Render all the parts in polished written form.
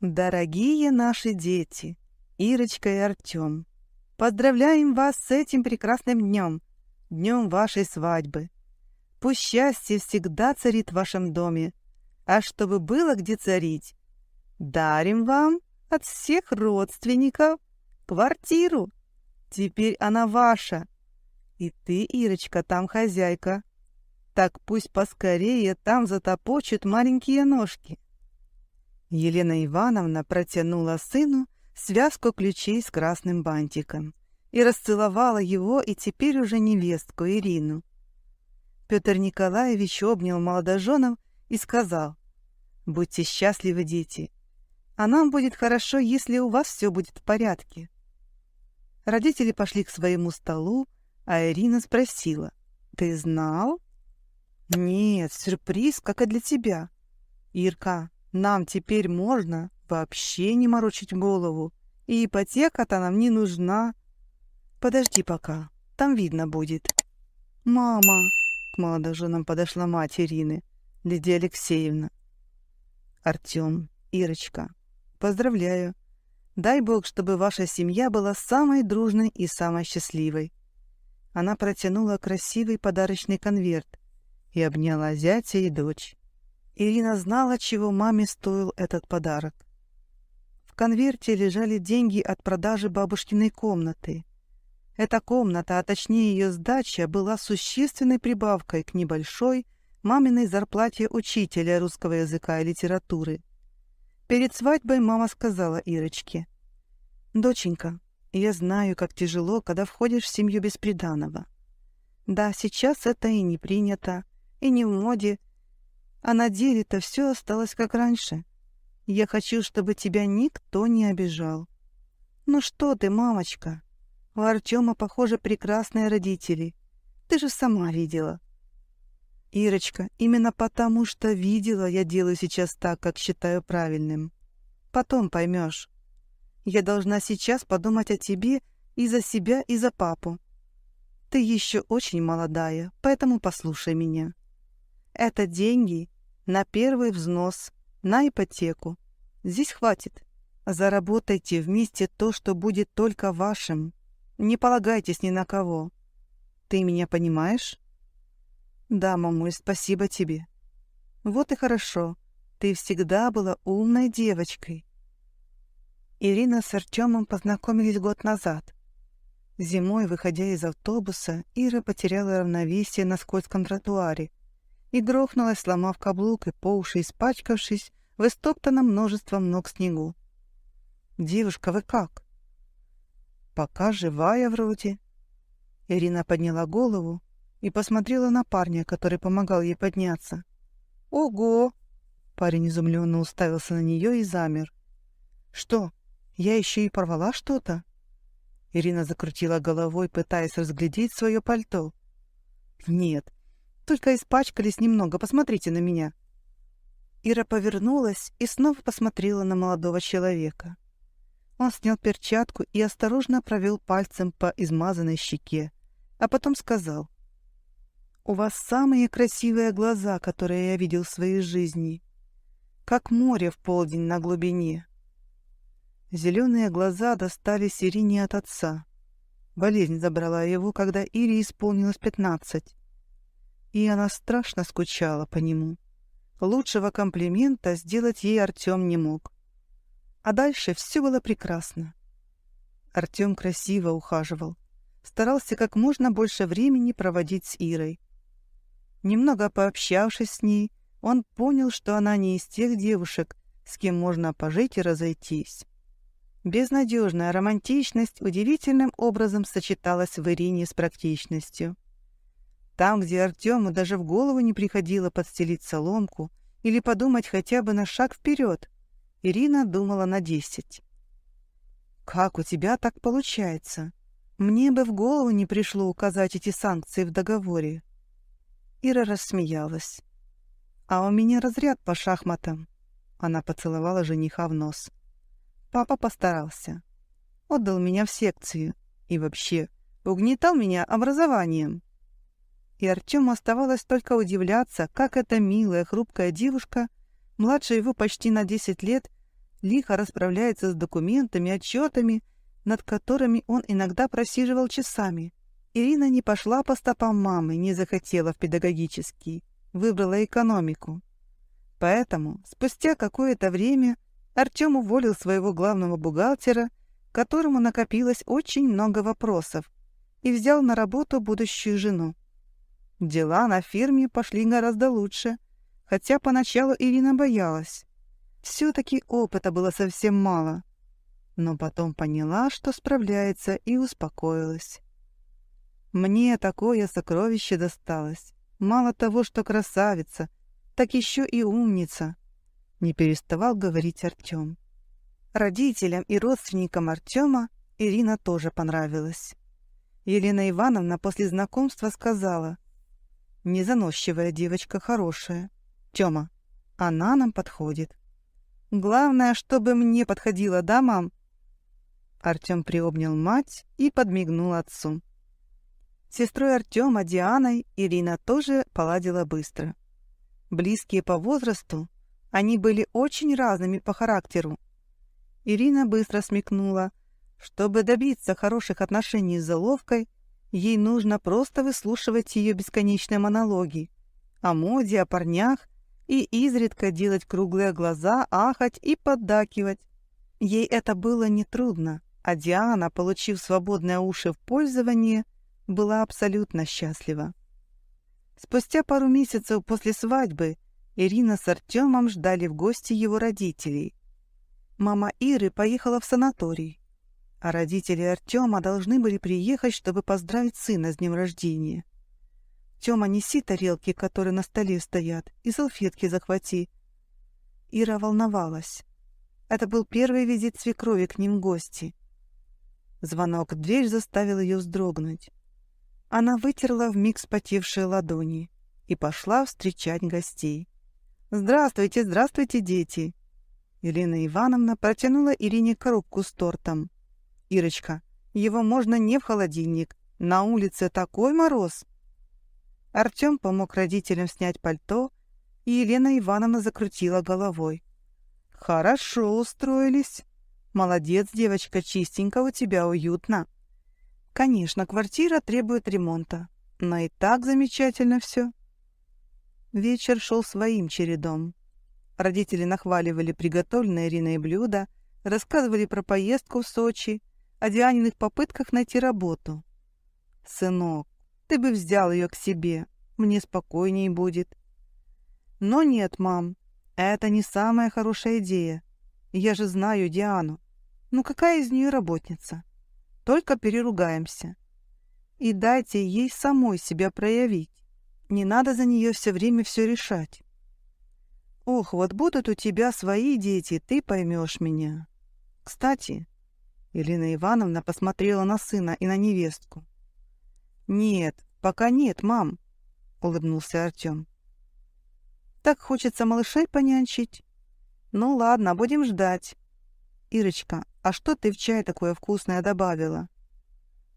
Дорогие наши дети, Ирочка и Артем, поздравляем вас с этим прекрасным днем, днем вашей свадьбы. Пусть счастье всегда царит в вашем доме, а чтобы было где царить, дарим вам от всех родственников квартиру. Теперь она ваша, и ты, Ирочка, там хозяйка. Так пусть поскорее там затопочут маленькие ножки. Елена Ивановна протянула сыну связку ключей с красным бантиком и расцеловала его и теперь уже невестку Ирину. Петр Николаевич обнял молодоженов и сказал: «Будьте счастливы, дети, а нам будет хорошо, если у вас все будет в порядке». Родители пошли к своему столу, а Ирина спросила: «Ты знал?» «Нет, сюрприз, как и для тебя. Ирка, нам теперь можно вообще не морочить голову, и ипотека-то нам не нужна. Подожди пока, там видно будет». «Мама!» — к молодоженам подошла мать Ирины, Лидия Алексеевна. «Артем, Ирочка, поздравляю. Дай Бог, чтобы ваша семья была самой дружной и самой счастливой». Она протянула красивый подарочный конверт и обняла зятя и дочь. Ирина знала, чего маме стоил этот подарок. В конверте лежали деньги от продажи бабушкиной комнаты. Эта комната, а точнее ее сдача, была существенной прибавкой к небольшой маминой зарплате учителя русского языка и литературы. Перед свадьбой мама сказала Ирочке: «Доченька, я знаю, как тяжело, когда входишь в семью без приданого. Да, сейчас это и не принято, и не в моде, а на деле-то все осталось как раньше. Я хочу, чтобы тебя никто не обижал». «Ну что ты, мамочка? У Артема, похоже, прекрасные родители. Ты же сама видела». «Ирочка, именно потому что видела, я делаю сейчас так, как считаю правильным. Потом поймешь. Я должна сейчас подумать о тебе и за себя, и за папу. Ты еще очень молодая, поэтому послушай меня. Это деньги на первый взнос, на ипотеку. Здесь хватит. Заработайте вместе то, что будет только вашим. Не полагайтесь ни на кого. Ты меня понимаешь?» «Да, мамуль, спасибо тебе». «Вот и хорошо. Ты всегда была умной девочкой». Ирина с Артемом познакомились год назад. Зимой, выходя из автобуса, Ира потеряла равновесие на скользком тротуаре и грохнулась, сломав каблук и по уши испачкавшись в истоптанном множеством ног снегу. «Девушка, вы как?» «Пока живая вроде». Ирина подняла голову и посмотрела на парня, который помогал ей подняться. «Ого!» Парень изумленно уставился на нее и замер. «Что, я еще и порвала что-то?» Ирина закрутила головой, пытаясь разглядеть свое пальто. «Нет, только испачкались немного, посмотрите на меня». Ира повернулась и снова посмотрела на молодого человека. Он снял перчатку и осторожно провел пальцем по измазанной щеке, а потом сказал: «У вас самые красивые глаза, которые я видел в своей жизни, как море в полдень на глубине». Зеленые глаза достались Ирине от отца. Болезнь забрала его, когда Ире исполнилось 15. И она страшно скучала по нему. Лучшего комплимента сделать ей Артем не мог. А дальше все было прекрасно. Артем красиво ухаживал, старался как можно больше времени проводить с Ирой. Немного пообщавшись с ней, он понял, что она не из тех девушек, с кем можно пожить и разойтись. Безнадежная романтичность удивительным образом сочеталась в Ирине с практичностью. Там, где Артему даже в голову не приходило подстелить соломку или подумать хотя бы на шаг вперед, Ирина думала на 10. «Как у тебя так получается? Мне бы в голову не пришло указать эти санкции в договоре». Ира рассмеялась. «А у меня разряд по шахматам». Она поцеловала жениха в нос. «Папа постарался. Отдал меня в секцию. И вообще, угнетал меня образованием». И Артему оставалось только удивляться, как эта милая, хрупкая девушка, младше его почти на 10 лет, лихо расправляется с документами, отчетами, над которыми он иногда просиживал часами. Ирина не пошла по стопам мамы, не захотела в педагогический, выбрала экономику. Поэтому спустя какое-то время Артем уволил своего главного бухгалтера, которому накопилось очень много вопросов, и взял на работу будущую жену. Дела на фирме пошли гораздо лучше, хотя поначалу Ирина боялась. Все-таки опыта было совсем мало. Но потом поняла, что справляется, и успокоилась. Мне такое сокровище досталось. Мало того, что красавица, так еще и умница, не переставал говорить Артем. Родителям и родственникам Артема Ирина тоже понравилась. Елена Ивановна после знакомства сказала: «Незаносчивая девочка, хорошая. Тёма, она нам подходит. Главное, чтобы мне подходила, да, мам?» Артем приобнял мать и подмигнул отцу. С сестрой Артема, Дианой, Ирина тоже поладила быстро. Близкие по возрасту, они были очень разными по характеру. Ирина быстро смекнула, чтобы добиться хороших отношений с Заловкой, ей нужно просто выслушивать ее бесконечные монологи о моде, о парнях и изредка делать круглые глаза, ахать и поддакивать. Ей это было нетрудно, а Диана, получив свободные уши в пользование, была абсолютно счастлива. Спустя пару месяцев после свадьбы Ирина с Артемом ждали в гости его родителей. Мама Иры поехала в санаторий, а родители Артема должны были приехать, чтобы поздравить сына с днем рождения. «Тёма, неси тарелки, которые на столе стоят, и салфетки захвати». Ира волновалась. Это был первый визит свекрови к ним в гости. Звонок в дверь заставил ее вздрогнуть. Она вытерла вмиг вспотевшие ладони и пошла встречать гостей. «Здравствуйте, здравствуйте, дети!» Елена Ивановна протянула Ирине коробку с тортом. «Ирочка, его можно не в холодильник. На улице такой мороз!» Артем помог родителям снять пальто, и Елена Ивановна закрутила головой. «Хорошо устроились. Молодец, девочка, чистенько у тебя, уютно. Конечно, квартира требует ремонта, но и так замечательно все». Вечер шел своим чередом. Родители нахваливали приготовленные Ириной блюда, рассказывали про поездку в Сочи, о Дианиных попытках найти работу. «Сынок, ты бы взял ее к себе, мне спокойней будет». «Но нет, мам, это не самая хорошая идея. Я же знаю Диану. Ну какая из нее работница? Только переругаемся. И дайте ей самой себя проявить. Не надо за нее все время все решать. Ох, вот будут у тебя свои дети, ты поймешь меня. Кстати...» Елена Ивановна посмотрела на сына и на невестку. «Нет, пока нет, мам», — улыбнулся Артем. «Так хочется малышей понянчить. Ну ладно, будем ждать. Ирочка, а что ты в чай такое вкусное добавила?»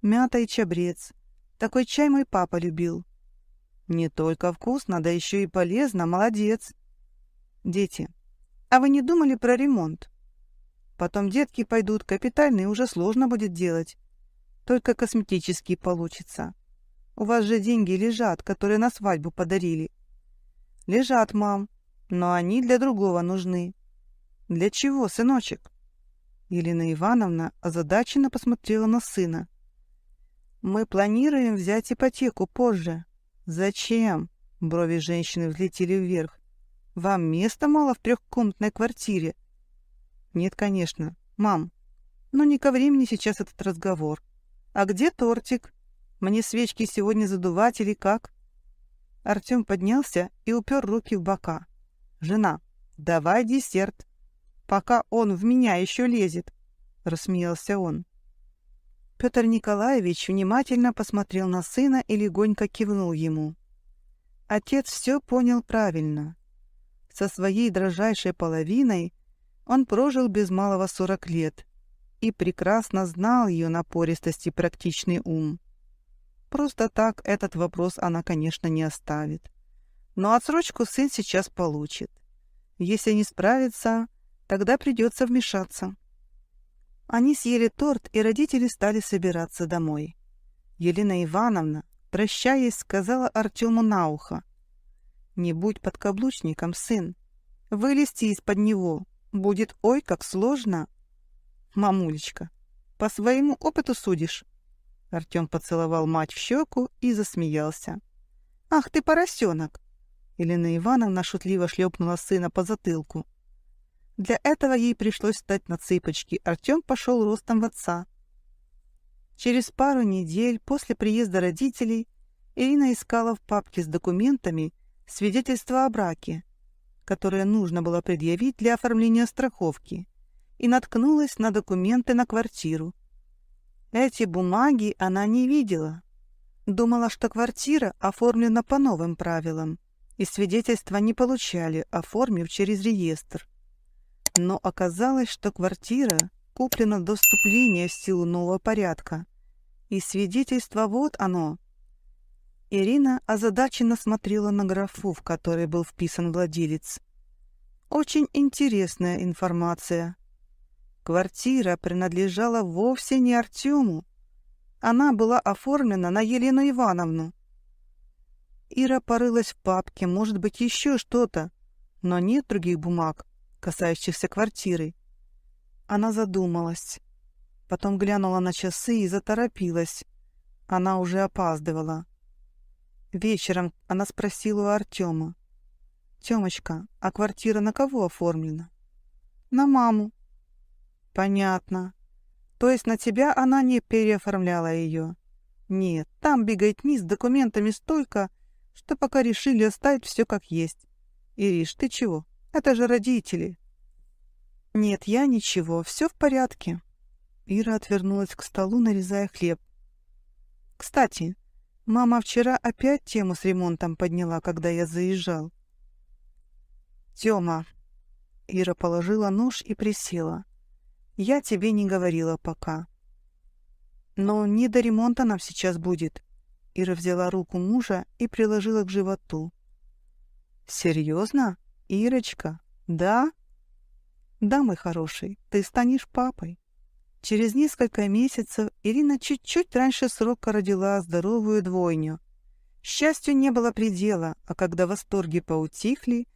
«Мята и чабрец. Такой чай мой папа любил». «Не только вкусно, да еще и полезно, молодец». «Дети, а вы не думали про ремонт? Потом детки пойдут, капитальный уже сложно будет делать. Только косметический получится. У вас же деньги лежат, которые на свадьбу подарили». «Лежат, мам, но они для другого нужны». «Для чего, сыночек?» Елена Ивановна озадаченно посмотрела на сына. «Мы планируем взять ипотеку позже». «Зачем?» — брови женщины взлетели вверх. «Вам места мало в трехкомнатной квартире?» «Нет, конечно. Мам, ну не ко времени сейчас этот разговор. А где тортик? Мне свечки сегодня задувать или как?» Артем поднялся и упер руки в бока. «Жена, давай десерт, пока он в меня еще лезет», — рассмеялся он. Петр Николаевич внимательно посмотрел на сына и легонько кивнул ему. Отец все понял правильно. Со своей дрожайшей половиной он прожил без малого 40 лет и прекрасно знал ее напористость и практичный ум. Просто так этот вопрос она, конечно, не оставит. Но отсрочку сын сейчас получит. Если не справится, Тогда придется вмешаться. Они съели торт, и родители стали собираться домой. Елена Ивановна, прощаясь, сказала Артему на ухо: «Не будь подкаблучником, сын. Вылезти из-под него будет ой как сложно». «Мамулечка, по своему опыту судишь?» Артем поцеловал мать в щеку и засмеялся. «Ах ты, поросенок!» Елена Ивановна шутливо шлепнула сына по затылку. Для этого ей пришлось встать на цыпочки. Артем пошел ростом в отца. Через пару недель после приезда родителей Ирина искала в папке с документами свидетельство о браке, которое нужно было предъявить для оформления страховки, и наткнулась на документы на квартиру. Эти бумаги она не видела. Думала, что квартира оформлена по новым правилам, и свидетельства не получали, оформив через реестр. Но оказалось, что квартира куплена до вступления в силу нового порядка, и свидетельство вот оно. Ирина озадаченно смотрела на графу, в которой был вписан владелец. Очень интересная информация. Квартира принадлежала вовсе не Артему. Она была оформлена на Елену Ивановну. Ира порылась в папке, может быть, еще что-то, но нет других бумаг, касающихся квартиры. Она задумалась. Потом глянула на часы и заторопилась. Она уже опаздывала. Вечером она спросила у Артема: «Тёмочка, а квартира на кого оформлена?» «На маму». «Понятно. То есть на тебя она не переоформляла ее?» «Нет, там беготни с документами столько, что пока решили оставить все как есть». «Ириш, ты чего? Это же родители». «Нет, я ничего, все в порядке». Ира отвернулась к столу, нарезая хлеб. «Кстати, мама вчера опять тему с ремонтом подняла, когда я заезжал». «Тёма», — Ира положила нож и присела, — «я тебе не говорила пока». «Но не до ремонта нам сейчас будет». Ира взяла руку мужа и приложила к животу. «Серьезно, Ирочка? Да?» «Да, мой хороший, ты станешь папой». Через несколько месяцев Ирина чуть-чуть раньше срока родила здоровую двойню. Счастью не было предела, а когда восторги поутихли,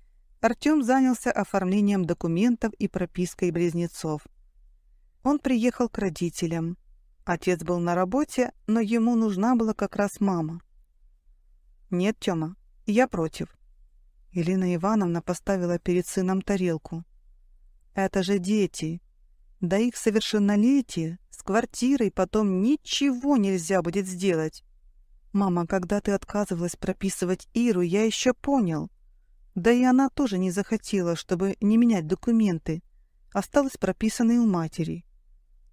Артем занялся оформлением документов и пропиской близнецов. Он приехал к родителям. Отец был на работе, но ему нужна была как раз мама. «Нет, Тёма, я против». Елена Ивановна поставила перед сыном тарелку. «Это же дети. До их совершеннолетия с квартирой потом ничего нельзя будет сделать. Мама, когда ты отказывалась прописывать Иру, я еще понял. Да и она тоже не захотела, чтобы не менять документы. Осталась прописанной у матери.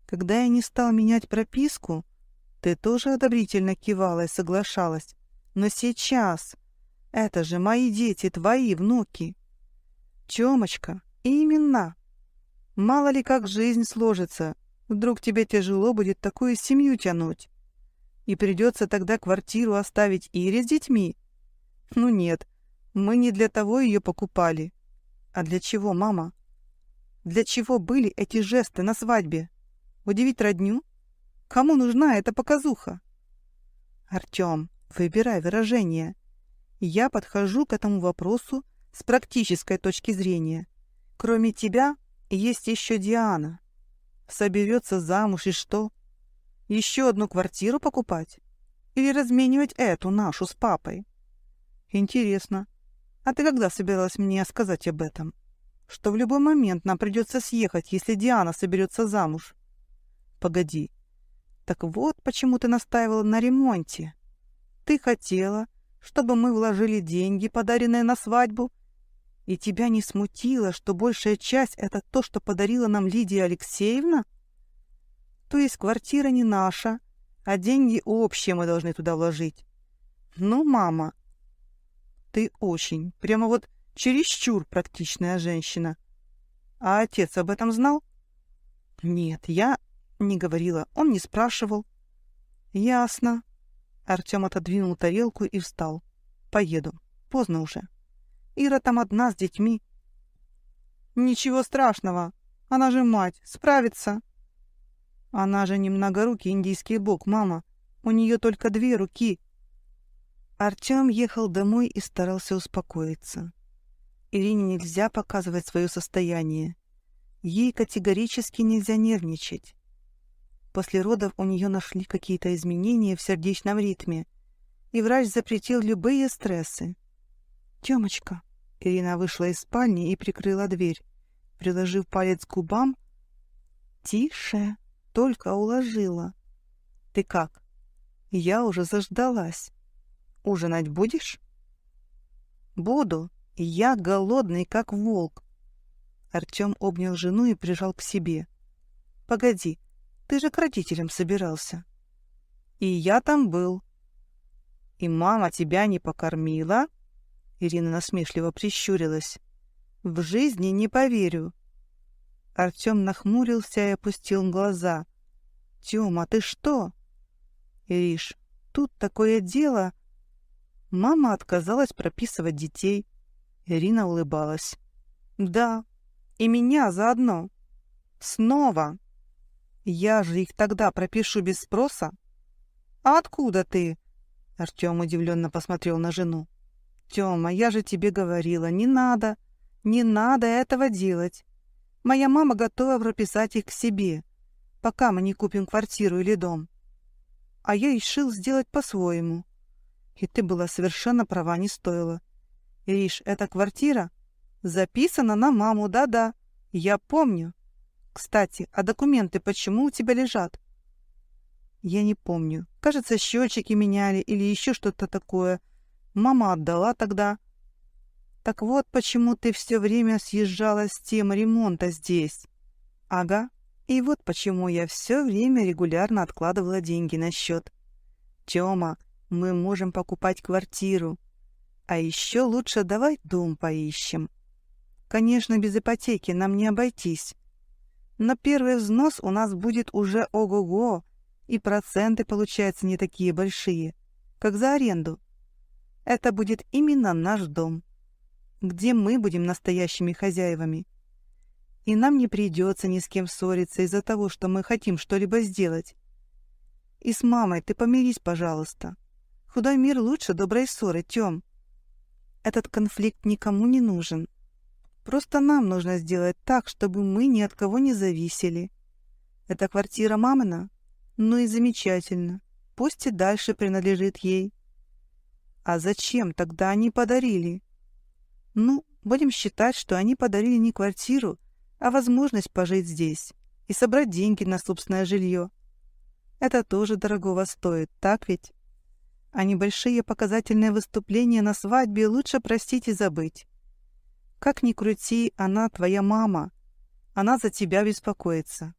Когда я не стал менять прописку, ты тоже одобрительно кивала и соглашалась. Но сейчас это же мои дети, твои внуки. Тёмочка, именно. Мало ли как жизнь сложится, вдруг тебе тяжело будет такую семью тянуть. И придется тогда квартиру оставить Ире с детьми? Ну нет, мы не для того ее покупали. А для чего, мама? Для чего были эти жесты на свадьбе? Удивить родню? Кому нужна эта показуха? Артем, выбирай выражение. Я подхожу к этому вопросу с практической точки зрения. Кроме тебя есть еще Диана. Соберется замуж и что? Еще одну квартиру покупать? Или разменивать эту нашу с папой? Интересно. А ты когда собиралась мне сказать об этом? Что в любой момент нам придется съехать, если Диана соберется замуж? Погоди. Так вот почему ты настаивала на ремонте. Ты хотела, чтобы мы вложили деньги, подаренные на свадьбу, и тебя не смутило, что большая часть — это то, что подарила нам Лидия Алексеевна? То есть квартира не наша, а деньги общие мы должны туда вложить. Ну, мама, ты очень, прямо вот чересчур практичная женщина. А отец об этом знал? Нет, я не говорила, он не спрашивал. Ясно. Артем отодвинул тарелку и встал. Поеду, поздно уже. Ира там одна с детьми. Ничего страшного. Она же мать, справится. Она же не многорукий индийский бог, мама. У нее только 2 руки. Артем ехал домой и старался успокоиться. Ирине нельзя показывать свое состояние. Ей категорически нельзя нервничать. После родов у нее нашли какие-то изменения в сердечном ритме, и врач запретил любые стрессы. «Тёмочка!» Ирина вышла из спальни и прикрыла дверь, приложив палец к губам. «Тише, только уложила. Ты как? Я уже заждалась. Ужинать будешь?» «Буду. Я голодный, как волк». Артем обнял жену и прижал к себе. «Погоди, ты же к родителям собирался». «И я там был». «И мама тебя не покормила?» Ирина насмешливо прищурилась. «В жизни не поверю». Артем нахмурился и опустил глаза. «Тёма, ты что?» «Ириш, тут такое дело...» Мама отказалась прописывать детей. Ирина улыбалась. «Да, и меня заодно. Снова. Я же их тогда пропишу без спроса». «А откуда ты?» Артем удивленно посмотрел на жену. «Тёма, я же тебе говорила, не надо этого делать. Моя мама готова прописать их к себе, пока мы не купим квартиру или дом. А я решил сделать по-своему. И ты была совершенно права, не стоило. Ириш, эта квартира записана на маму, да-да, я помню. Кстати, а документы почему у тебя лежат?» «Я не помню. Кажется, счетчики меняли или еще что-то такое. Мама отдала тогда». «Так вот, почему ты все время съезжала с темы ремонта здесь». «Ага. И вот почему я все время регулярно откладывала деньги на счет. Тёма, мы можем покупать квартиру. А еще лучше давай дом поищем. Конечно, без ипотеки нам не обойтись. Но первый взнос у нас будет уже ого-го, и проценты получаются не такие большие, как за аренду. Это будет именно наш дом, где мы будем настоящими хозяевами. И нам не придется ни с кем ссориться из-за того, что мы хотим что-либо сделать. И с мамой ты помирись, пожалуйста. Худой мир лучше доброй ссоры, Тём. Этот конфликт никому не нужен. Просто нам нужно сделать так, чтобы мы ни от кого не зависели. Эта квартира мамина? Ну и замечательно. Пусть и дальше принадлежит ей. А зачем тогда они подарили? Ну, будем считать, что они подарили не квартиру, а возможность пожить здесь и собрать деньги на собственное жилье. Это тоже дорогого стоит, так ведь? А небольшие показательные выступления на свадьбе лучше простить и забыть. Как ни крути, она твоя мама. Она за тебя беспокоится.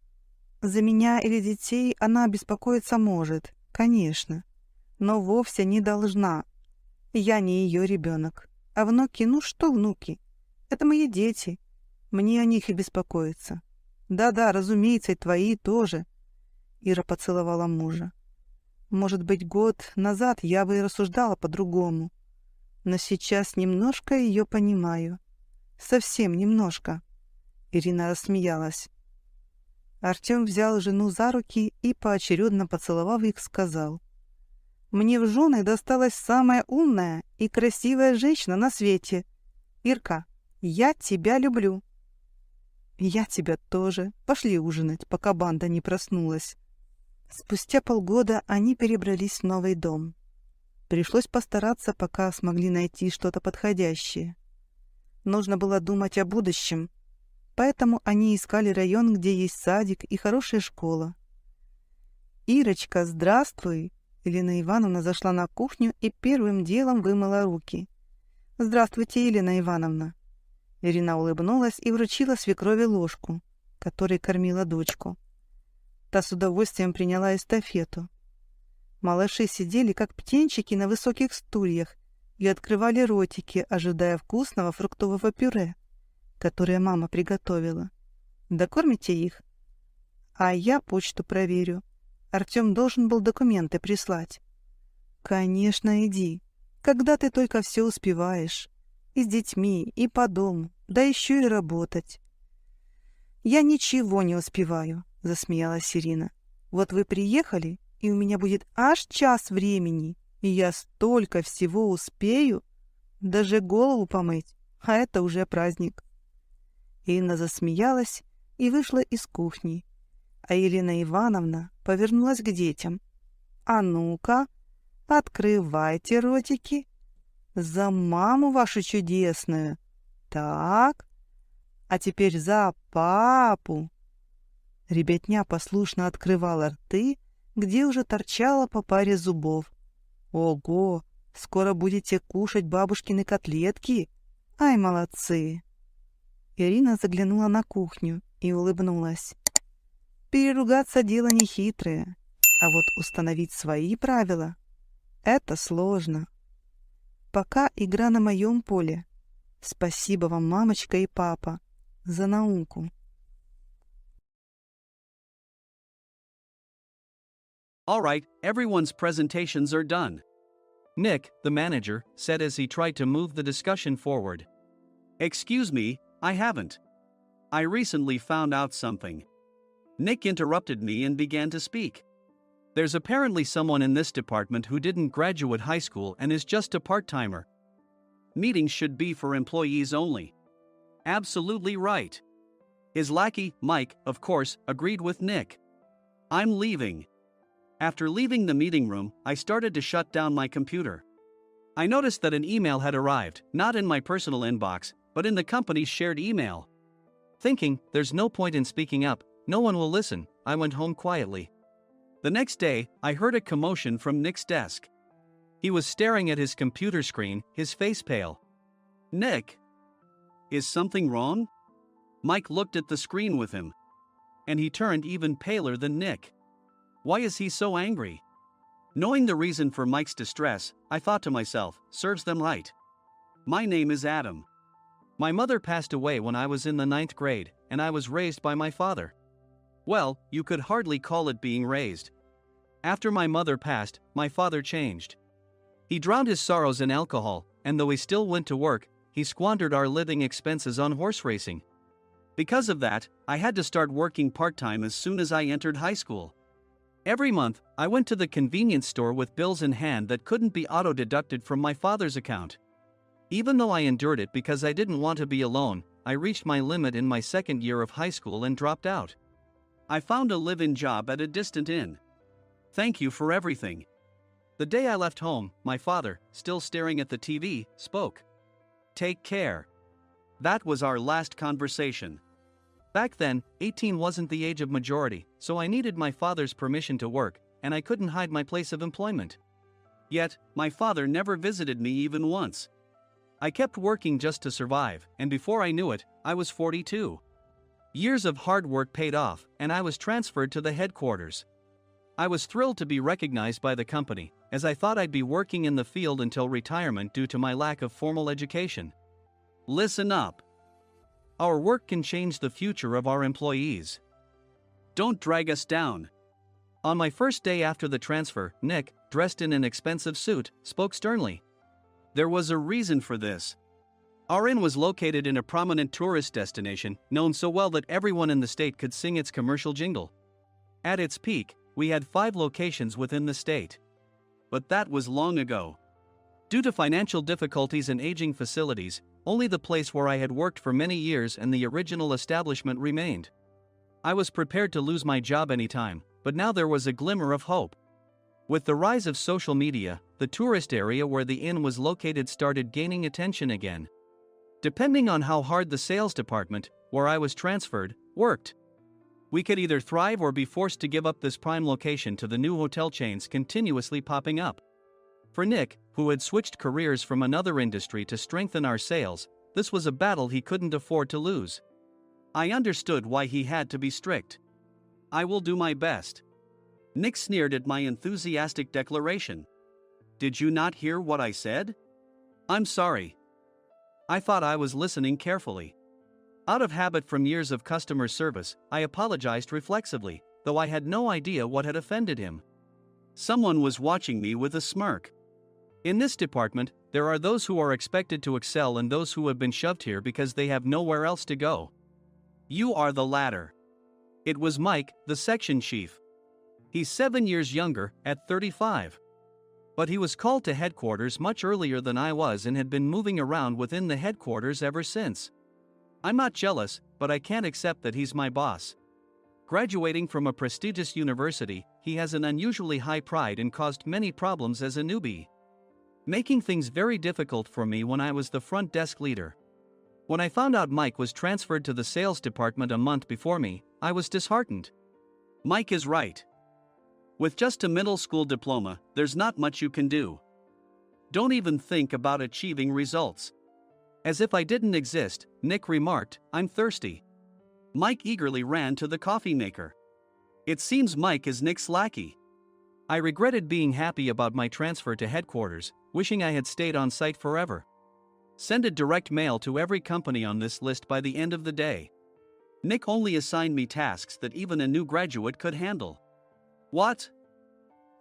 За меня или детей она беспокоиться может, конечно, но вовсе не должна. Я не ее ребенок. А внуки, ну что внуки? Это мои дети. Мне о них и беспокоиться. Да-да, разумеется, и твои тоже. Ира поцеловала мужа. Может быть, год назад я бы и рассуждала по-другому. Но сейчас немножко ее понимаю. Совсем немножко. Ирина рассмеялась. Артем взял жену за руки и, поочередно поцеловав их, сказал: «Мне в жены досталась самая умная и красивая женщина на свете. Ирка, я тебя люблю». «Я тебя тоже. Пошли ужинать, пока банда не проснулась». Спустя полгода они перебрались в новый дом. Пришлось постараться, пока смогли найти что-то подходящее. Нужно было думать о будущем, поэтому они искали район, где есть садик и хорошая школа. «Ирочка, здравствуй!» Елена Ивановна зашла на кухню и первым делом вымыла руки. «Здравствуйте, Елена Ивановна!» Ирина улыбнулась и вручила свекрови ложку, которой кормила дочку. Та с удовольствием приняла эстафету. Малыши сидели, как птенчики, на высоких стульях и открывали ротики, ожидая вкусного фруктового пюре, которое мама приготовила. «Докормите их?» «А я почту проверю. Артем должен был документы прислать». «Конечно, иди. Когда ты только все успеваешь. И с детьми, и по дому, да еще и работать. «Я ничего не успеваю», — засмеялась Ирина. «Вот вы приехали, и у меня будет аж час времени, и я столько всего успею, даже голову помыть, а это уже праздник». Ирина засмеялась и вышла из кухни, а Елена Ивановна повернулась к детям. «А ну-ка, открывайте ротики. За маму вашу чудесную. Так, а теперь за папу». Ребятня послушно открывала рты, где уже торчало по паре зубов. «Ого, скоро будете кушать бабушкины котлетки? Ай, молодцы!» Ирина заглянула на кухню и улыбнулась. Переругаться дело нехитрое, а вот установить свои правила — это сложно. Пока игра на моем поле. Спасибо вам, мамочка и папа, за науку. All right, everyone's presentations are done. Nick, the manager, said as he tried to move the discussion forward. Excuse me, I haven't. I recently found out something. Nick interrupted me and began to speak. There's apparently someone in this department who didn't graduate high school and is just a part-timer. Meetings should be for employees only. Absolutely right. His lackey, Mike, of course, agreed with Nick. I'm leaving. After leaving the meeting room, I started to shut down my computer. I noticed that an email had arrived, not in my personal inbox, but in the company's shared email. Thinking, there's no point in speaking up, no one will listen, I went home quietly. The next day, I heard a commotion from Nick's desk. He was staring at his computer screen, his face pale. Nick? Is something wrong? Mike looked at the screen with him. And he turned even paler than Nick. Why is he so angry? Knowing the reason for Mike's distress, I thought to myself, serves them right. My name is Adam. My mother passed away when I was in the 9th grade, and I was raised by my father. Well, you could hardly call it being raised. After my mother passed, my father changed. He drowned his sorrows in alcohol, and though he still went to work, he squandered our living expenses on horse racing. Because of that, I had to start working part-time as soon as I entered high school. Every month, I went to the convenience store with bills in hand that couldn't be auto-deducted from my father's account. Even though I endured it because I didn't want to be alone, I reached my limit in my second year of high school and dropped out. I found a live-in job at a distant inn. Thank you for everything. The day I left home, my father, still staring at the TV, spoke. Take care. That was our last conversation. Back then, 18 wasn't the age of majority, so I needed my father's permission to work, and I couldn't hide my place of employment. Yet, my father never visited me even once. I kept working just to survive, and before I knew it, I was 42. Years of hard work paid off, and I was transferred to the headquarters. I was thrilled to be recognized by the company, as I thought I'd be working in the field until retirement due to my lack of formal education. Listen up. Our work can change the future of our employees. Don't drag us down. On my first day after the transfer, Nick, dressed in an expensive suit, spoke sternly. There was a reason for this. Our inn was located in a prominent tourist destination, known so well that everyone in the state could sing its commercial jingle. At its peak, we had 5 locations within the state. But that was long ago. Due to financial difficulties and aging facilities, only the place where I had worked for many years and the original establishment remained. I was prepared to lose my job anytime, but now there was a glimmer of hope. With the rise of social media, the tourist area where the inn was located started gaining attention again. Depending on how hard the sales department, where I was transferred, worked, we could either thrive or be forced to give up this prime location to the new hotel chains continuously popping up. For Nick, who had switched careers from another industry to strengthen our sales, this was a battle he couldn't afford to lose. I understood why he had to be strict. I will do my best. Nick sneered at my enthusiastic declaration. Did you not hear what I said? I'm sorry. I thought I was listening carefully. Out of habit from years of customer service, I apologized reflexively, though I had no idea what had offended him. Someone was watching me with a smirk. In this department, there are those who are expected to excel and those who have been shoved here because they have nowhere else to go. You are the latter. It was Mike, the section chief. He's 7 years younger, at 35. But he was called to headquarters much earlier than I was and had been moving around within the headquarters ever since. I'm not jealous, but I can't accept that he's my boss. Graduating from a prestigious university, he has an unusually high pride and caused many problems as a newbie, making things very difficult for me when I was the front desk leader. When I found out Mike was transferred to the sales department a month before me, I was disheartened. Mike is right. With just a middle school diploma, there's not much you can do. Don't even think about achieving results. As if I didn't exist, Nick remarked, I'm thirsty. Mike eagerly ran to the coffee maker. It seems Mike is Nick's lackey. I regretted being happy about my transfer to headquarters, wishing I had stayed on site forever. Send a direct mail to every company on this list by the end of the day. Nick only assigned me tasks that even a new graduate could handle. What?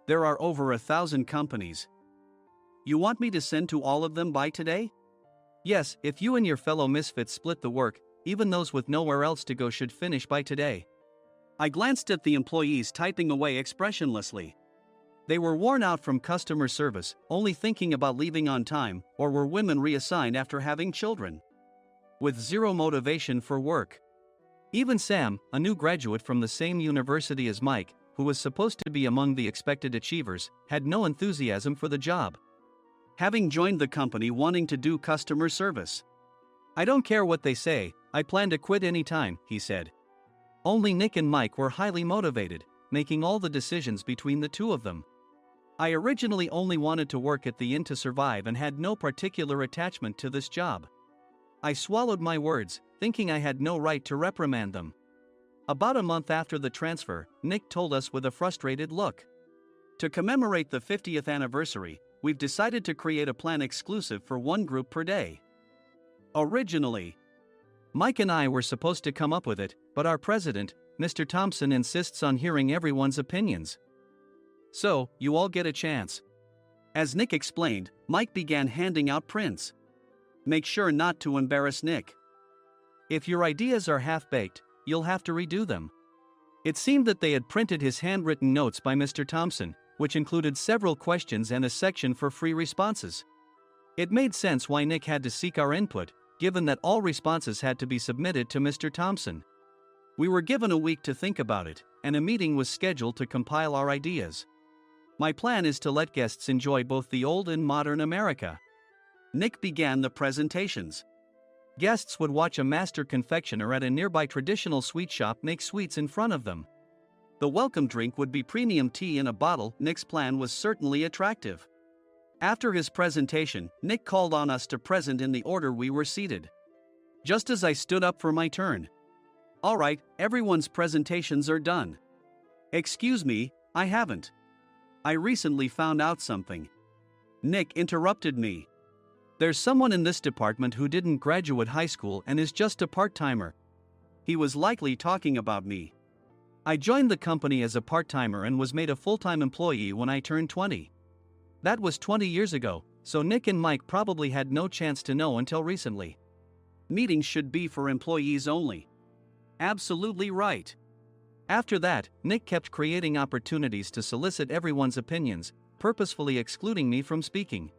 There are over 1,000 companies. You want me to send to all of them by today? Yes, if you and your fellow misfits split the work, even those with nowhere else to go should finish by today. I glanced at the employees typing away expressionlessly. They were worn out from customer service, only thinking about leaving on time, or were women reassigned after having children, with zero motivation for work. Even Sam, a new graduate from the same university as Mike, who was supposed to be among the expected achievers, had no enthusiasm for the job, having joined the company wanting to do customer service. I don't care what they say, I plan to quit anytime, he said. Only Nick and Mike were highly motivated, making all the decisions between the two of them. I originally only wanted to work at the inn to survive and had no particular attachment to this job. I swallowed my words, thinking I had no right to reprimand them. About a month after the transfer, Nick told us with a frustrated look. To commemorate the 50th anniversary, we've decided to create a plan exclusive for one group per day. Originally, Mike and I were supposed to come up with it, but our president, Mr. Thompson, insists on hearing everyone's opinions. So, you all get a chance. As Nick explained, Mike began handing out prints. Make sure not to embarrass Nick. If your ideas are half-baked, you'll have to redo them. It seemed that they had printed his handwritten notes by Mr. Thompson, which included several questions and a section for free responses. It made sense why Nick had to seek our input, given that all responses had to be submitted to Mr. Thompson. We were given a week to think about it, and a meeting was scheduled to compile our ideas. My plan is to let guests enjoy both the old and modern America. Nick began the presentations. Guests would watch a master confectioner at a nearby traditional sweet shop make sweets in front of them. The welcome drink would be premium tea in a bottle. Nick's plan was certainly attractive. After his presentation, Nick called on us to present in the order we were seated. Just as I stood up for my turn. All right, everyone's presentations are done. Excuse me, I haven't. I recently found out something. Nick interrupted me. There's someone in this department who didn't graduate high school and is just a part-timer. He was likely talking about me. I joined the company as a part-timer and was made a full-time employee when I turned 20. That was 20 years ago, so Nick and Mike probably had no chance to know until recently. Meetings should be for employees only. Absolutely right. After that, Nick kept creating opportunities to solicit everyone's opinions, purposefully excluding me from speaking.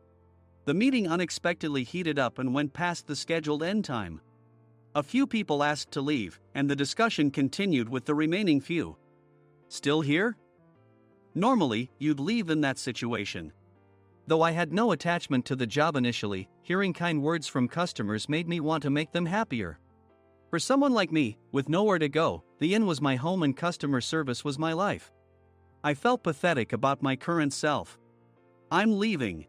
The meeting unexpectedly heated up and went past the scheduled end time. A few people asked to leave, and the discussion continued with the remaining few. Still here? Normally, you'd leave in that situation. Though I had no attachment to the job initially, hearing kind words from customers made me want to make them happier. For someone like me, with nowhere to go, the inn was my home and customer service was my life. I felt pathetic about my current self. I'm leaving.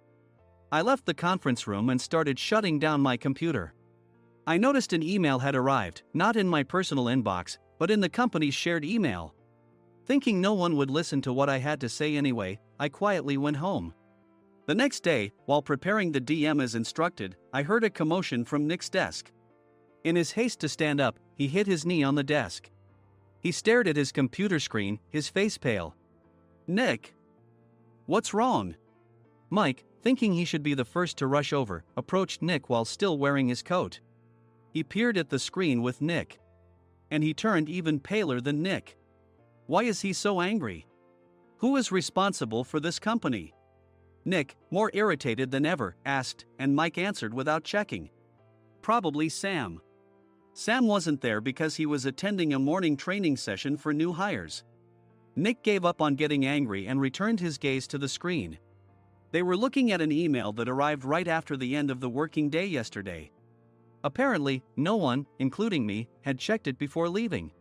I left the conference room and started shutting down my computer. I noticed an email had arrived, not in my personal inbox, but in the company's shared email. Thinking no one would listen to what I had to say anyway, I quietly went home. The next day, while preparing the DM as instructed, I heard a commotion from Nick's desk. In his haste to stand up, he hit his knee on the desk. He stared at his computer screen, his face pale. Nick! What's wrong? Mike, thinking he should be the first to rush over, approached Nick while still wearing his coat. He peered at the screen with Nick. and he turned even paler than Nick. Why is he so angry? Who is responsible for this company? Nick, more irritated than ever, asked, and Mike answered without checking. Probably Sam. Sam wasn't there because he was attending a morning training session for new hires. Nick gave up on getting angry and returned his gaze to the screen. They were looking at an email that arrived right after the end of the working day yesterday. Apparently, no one, including me, had checked it before leaving.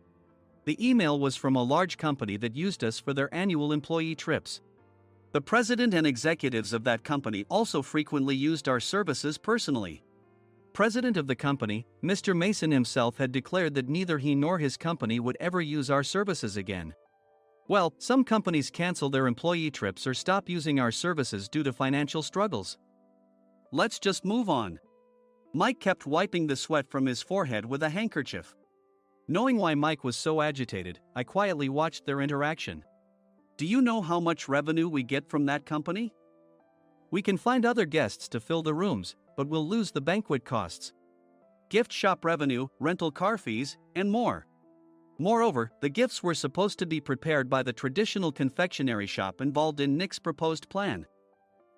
The email was from a large company that used us for their annual employee trips. The president and executives of that company also frequently used our services personally. President of the company, Mr. Mason himself, had declared that neither he nor his company would ever use our services again. Well, some companies cancel their employee trips or stop using our services due to financial struggles. Let's just move on. Mike kept wiping the sweat from his forehead with a handkerchief. Knowing why Mike was so agitated, I quietly watched their interaction. Do you know how much revenue we get from that company? We can find other guests to fill the rooms, but we'll lose the banquet costs, gift shop revenue, rental car fees, and more. Moreover, the gifts were supposed to be prepared by the traditional confectionery shop involved in Nick's proposed plan.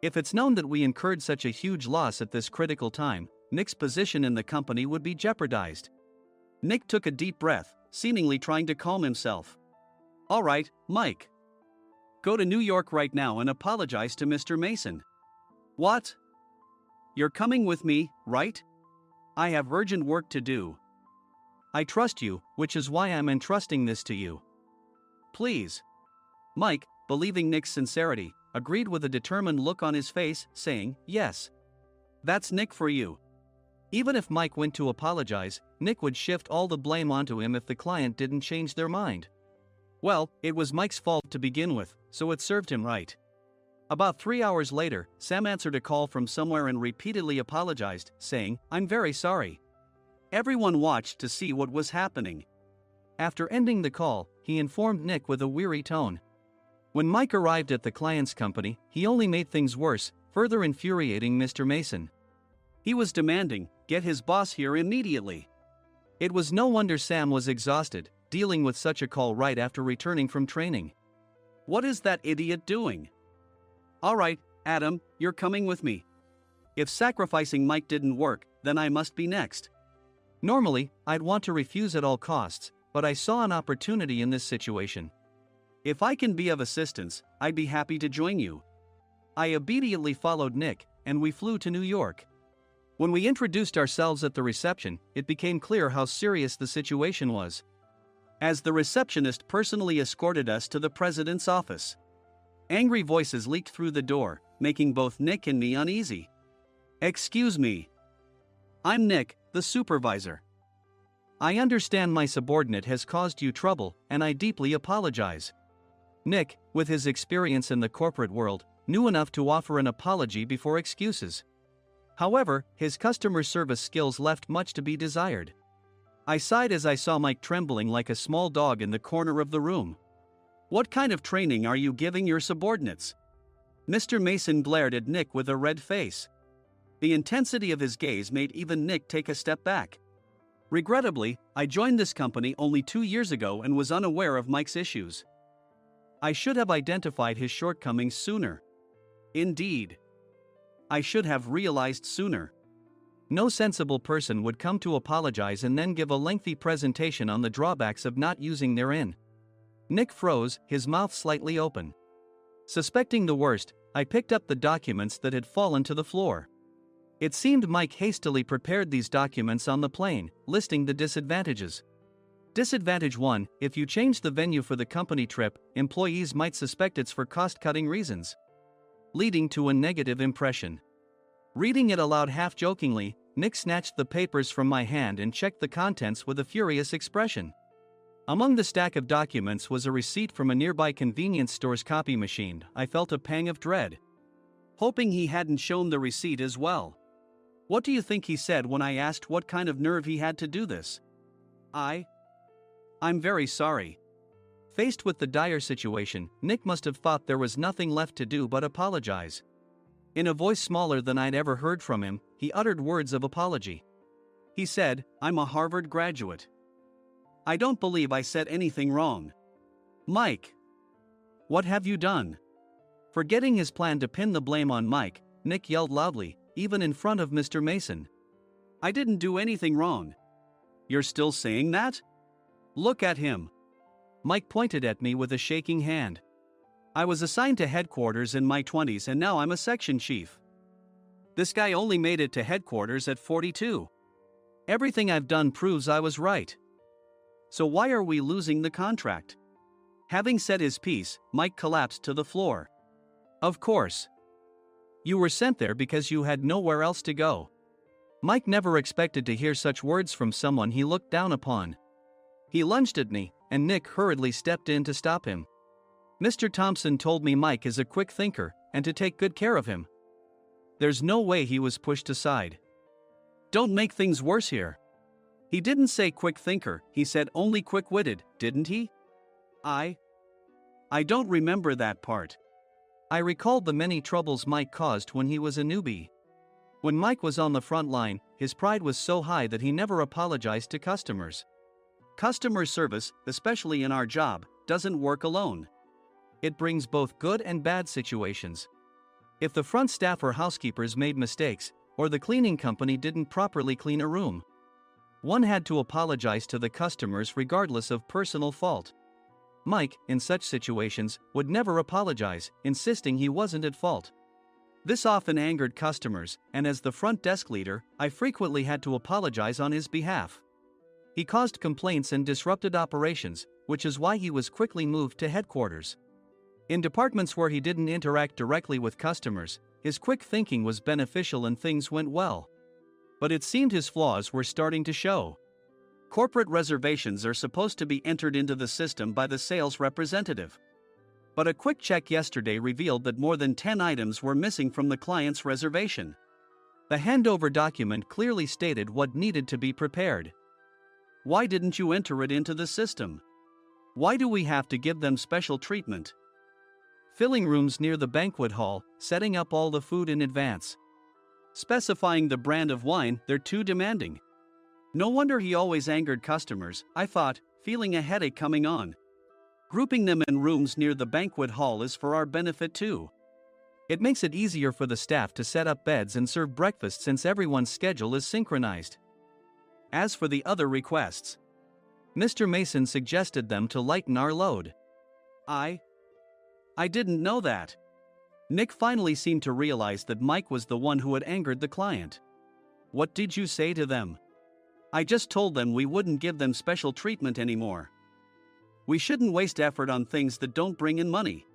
If it's known that we incurred such a huge loss at this critical time, Nick's position in the company would be jeopardized. Nick took a deep breath, seemingly trying to calm himself. All right, Mike. Go to New York right now and apologize to Mr. Mason. What? You're coming with me, right? I have urgent work to do. I trust you, which is why I'm entrusting this to you. Please. Mike, believing Nick's sincerity, agreed with a determined look on his face, saying, yes. That's Nick for you. Even if Mike went to apologize, Nick would shift all the blame onto him if the client didn't change their mind. Well, it was Mike's fault to begin with, so it served him right. About 3 hours later, Sam answered a call from somewhere and repeatedly apologized, saying, I'm very sorry. Everyone watched to see what was happening. After ending the call, he informed Nick with a weary tone. When Mike arrived at the client's company, he only made things worse, further infuriating Mr. Mason. He was demanding, get his boss here immediately. It was no wonder Sam was exhausted, dealing with such a call right after returning from training. What is that idiot doing? All right, Adam, you're coming with me. If sacrificing Mike didn't work, then I must be next. Normally, I'd want to refuse at all costs, but I saw an opportunity in this situation. If I can be of assistance, I'd be happy to join you. I obediently followed Nick, and we flew to New York. When we introduced ourselves at the reception, it became clear how serious the situation was, as the receptionist personally escorted us to the president's office. Angry voices leaked through the door, making both Nick and me uneasy. Excuse me. I'm Nick, the supervisor. I understand my subordinate has caused you trouble, and I deeply apologize. Nick, with his experience in the corporate world, knew enough to offer an apology before excuses. However, his customer service skills left much to be desired. I sighed as I saw Mike trembling like a small dog in the corner of the room. What kind of training are you giving your subordinates? Mr. Mason glared at Nick with a red face. The intensity of his gaze made even Nick take a step back. Regrettably, I joined this company only 2 years ago and was unaware of Mike's issues. I should have identified his shortcomings sooner. Indeed. I should have realized sooner. No sensible person would come to apologize and then give a lengthy presentation on the drawbacks of not using their in. Nick froze, his mouth slightly open. Suspecting the worst, I picked up the documents that had fallen to the floor. It seemed Mike hastily prepared these documents on the plane, listing the disadvantages. Disadvantage 1: if you change the venue for the company trip, employees might suspect it's for cost-cutting reasons, leading to a negative impression. Reading it aloud half-jokingly, Nick snatched the papers from my hand and checked the contents with a furious expression. Among the stack of documents was a receipt from a nearby convenience store's copy machine. I felt a pang of dread, hoping he hadn't shown the receipt as well. What do you think he said when I asked what kind of nerve he had to do this? I'm very sorry. Faced with the dire situation, Nick must have thought there was nothing left to do but apologize. In a voice smaller than I'd ever heard from him, he uttered words of apology. He said, I'm a Harvard graduate. I don't believe I said anything wrong. Mike! What have you done? Forgetting his plan to pin the blame on Mike, Nick yelled loudly, even in front of Mr. Mason. I didn't do anything wrong. You're still saying that? Look at him. Mike pointed at me with a shaking hand. I was assigned to headquarters in my 20s and now I'm a section chief. This guy only made it to headquarters at 42. Everything I've done proves I was right. So why are we losing the contract? Having said his piece, Mike collapsed to the floor. Of course. You were sent there because you had nowhere else to go. Mike never expected to hear such words from someone he looked down upon. He lunged at me, and Nick hurriedly stepped in to stop him. Mr. Thompson told me Mike is a quick thinker, and to take good care of him. There's no way he was pushed aside. Don't make things worse here. He didn't say quick thinker, he said only quick-witted, didn't he? I don't remember that part. I recalled the many troubles Mike caused when he was a newbie. When Mike was on the front line, his pride was so high that he never apologized to customers. Customer service, especially in our job, doesn't work alone. It brings both good and bad situations. If the front staff or housekeepers made mistakes, or the cleaning company didn't properly clean a room, one had to apologize to the customers regardless of personal fault. Mike, in such situations, would never apologize, insisting he wasn't at fault. This often angered customers, and as the front desk leader, I frequently had to apologize on his behalf. He caused complaints and disrupted operations, which is why he was quickly moved to headquarters. In departments where he didn't interact directly with customers, his quick thinking was beneficial and things went well. But it seemed his flaws were starting to show. Corporate reservations are supposed to be entered into the system by the sales representative. But a quick check yesterday revealed that more than 10 items were missing from the client's reservation. The handover document clearly stated what needed to be prepared. Why didn't you enter it into the system? Why do we have to give them special treatment? Filling rooms near the banquet hall, setting up all the food in advance. Specifying the brand of wine, they're too demanding. No wonder he always angered customers, I thought, feeling a headache coming on. Grouping them in rooms near the banquet hall is for our benefit too. It makes it easier for the staff to set up beds and serve breakfast since everyone's schedule is synchronized. As for the other requests, Mr. Mason suggested them to lighten our load. I didn't know that. Nick finally seemed to realize that Mike was the one who had angered the client. What did you say to them? I just told them we wouldn't give them special treatment anymore. We shouldn't waste effort on things that don't bring in money.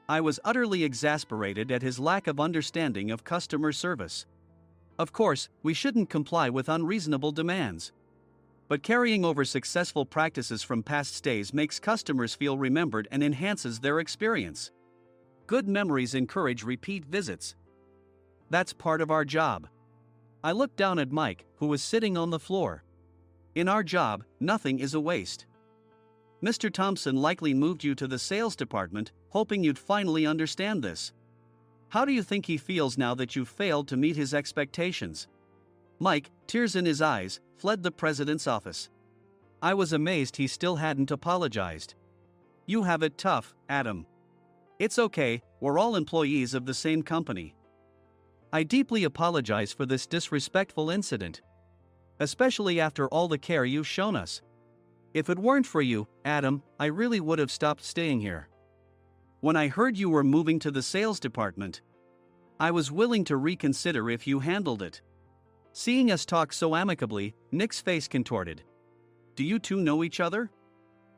I was utterly exasperated at his lack of understanding of customer service. Of course, we shouldn't comply with unreasonable demands. But carrying over successful practices from past stays makes customers feel remembered and enhances their experience. Good memories encourage repeat visits. That's part of our job. I looked down at Mike, who was sitting on the floor. In our job, nothing is a waste. Mr. Thompson likely moved you to the sales department, hoping you'd finally understand this. How do you think he feels now that you've failed to meet his expectations? Mike, tears in his eyes, fled the president's office. I was amazed he still hadn't apologized. You have it tough, Adam. It's okay, we're all employees of the same company. I deeply apologize for this disrespectful incident. Especially after all the care you've shown us. If it weren't for you, Adam, I really would have stopped staying here. When I heard you were moving to the sales department, I was willing to reconsider if you handled it. Seeing us talk so amicably, Nick's face contorted. Do you two know each other?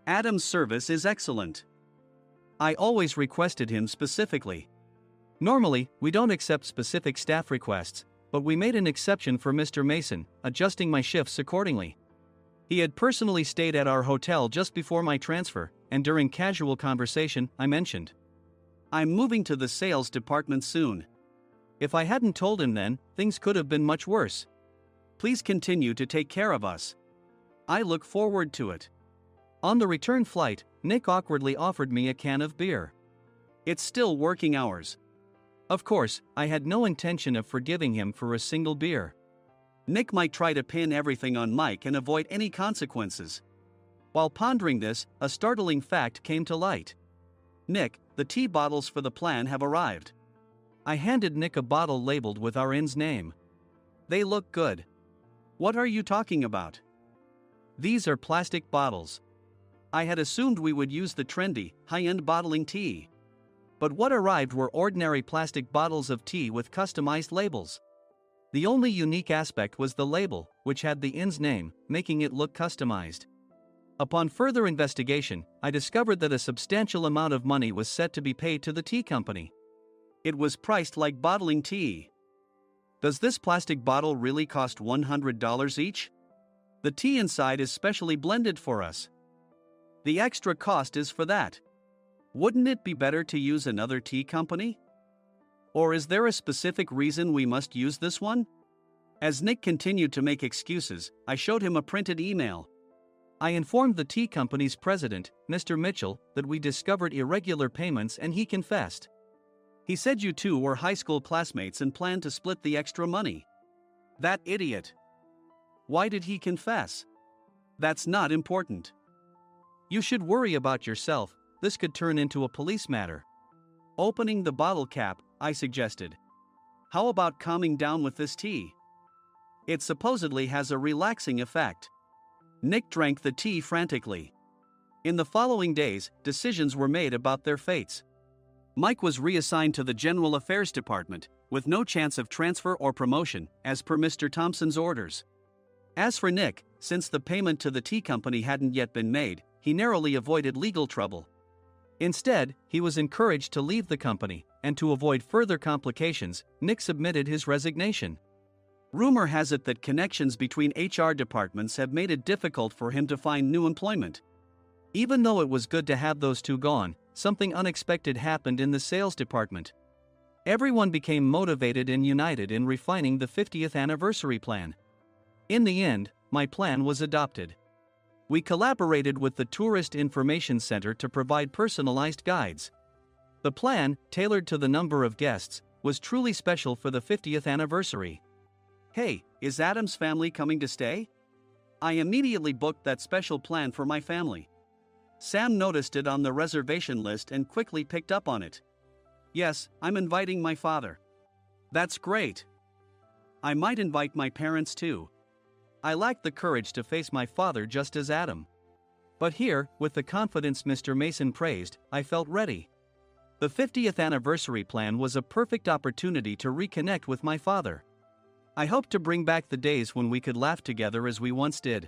Adam's service is excellent. I always requested him specifically. Normally, we don't accept specific staff requests, but we made an exception for Mr. Mason, adjusting my shifts accordingly. He had personally stayed at our hotel just before my transfer, and during casual conversation, I mentioned, I'm moving to the sales department soon. If I hadn't told him then, things could have been much worse. Please continue to take care of us. I look forward to it. On the return flight, Nick awkwardly offered me a can of beer. It's still working hours. Of course, I had no intention of forgiving him for a single beer. Nick might try to pin everything on Mike and avoid any consequences. While pondering this, a startling fact came to light. Nick, the tea bottles for the plan have arrived. I handed Nick a bottle labeled with our inn's name. They look good. What are you talking about? These are plastic bottles. I had assumed we would use the trendy, high-end bottling tea. But what arrived were ordinary plastic bottles of tea with customized labels. The only unique aspect was the label, which had the inn's name, making it look customized. Upon further investigation, I discovered that a substantial amount of money was set to be paid to the tea company. It was priced like bottling tea. Does this plastic bottle really cost $100 each? The tea inside is specially blended for us. The extra cost is for that. Wouldn't it be better to use another tea company? Or is there a specific reason we must use this one? As Nick continued to make excuses, I showed him a printed email. I informed the tea company's president, Mr. Mitchell, that we discovered irregular payments and he confessed. He said you two were high school classmates and planned to split the extra money. That idiot. Why did he confess? That's not important. You should worry about yourself, this could turn into a police matter. Opening the bottle cap, I suggested. How about calming down with this tea? It supposedly has a relaxing effect. Nick drank the tea frantically. In the following days, decisions were made about their fates. Mike was reassigned to the General Affairs Department, with no chance of transfer or promotion, as per Mr. Thompson's orders. As for Nick, since the payment to the tea company hadn't yet been made, he narrowly avoided legal trouble. Instead, he was encouraged to leave the company, and to avoid further complications, Nick submitted his resignation. Rumor has it that connections between HR departments have made it difficult for him to find new employment. Even though it was good to have those two gone, something unexpected happened in the sales department. Everyone became motivated and united in refining the 50th anniversary plan. In the end, my plan was adopted. We collaborated with the Tourist Information Center to provide personalized guides. The plan, tailored to the number of guests, was truly special for the 50th anniversary. Hey, is Adam's family coming to stay? I immediately booked that special plan for my family. Sam noticed it on the reservation list and quickly picked up on it. Yes, I'm inviting my father. That's great. I might invite my parents too. I lacked the courage to face my father just as Adam. But here, with the confidence Mr. Mason praised, I felt ready. The 50th anniversary plan was a perfect opportunity to reconnect with my father. I hoped to bring back the days when we could laugh together as we once did.